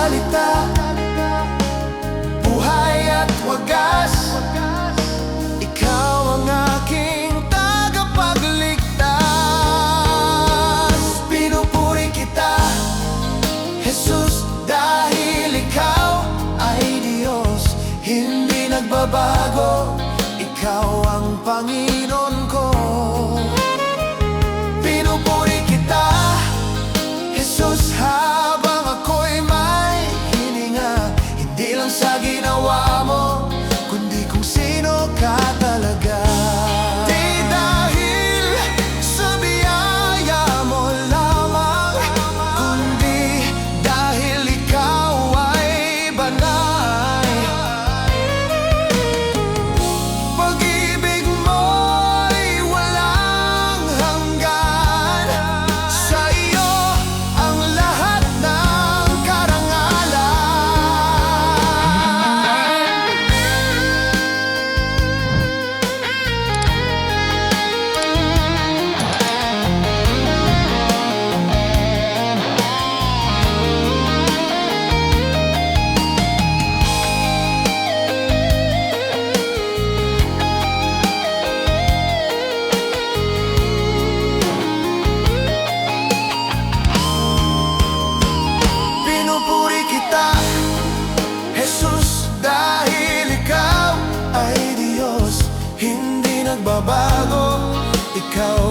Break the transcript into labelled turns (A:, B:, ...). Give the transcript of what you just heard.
A: salita, buhay at wagas. Ikaw ang aking tagapagligtas. Pinupuri kita, Jesus, dahil ikaw ay Diyos, hindi nagbabago. Ikaw ang Panginoon ko. Pinupuri kita, Jesus, habang ako'y may hininga. Hindi lang sa ginawa mo, kundi kung sino ka talaga. Di dahil sa biyaya mo lamang, kundi dahil ikaw ay banal. Pag-ibig mo'y walang hanggan, sa iyo ang lahat ng karangalan. Pinupuri kita, Jesus, dahil ikaw ay Diyos, hindi nagbabago. Ikaw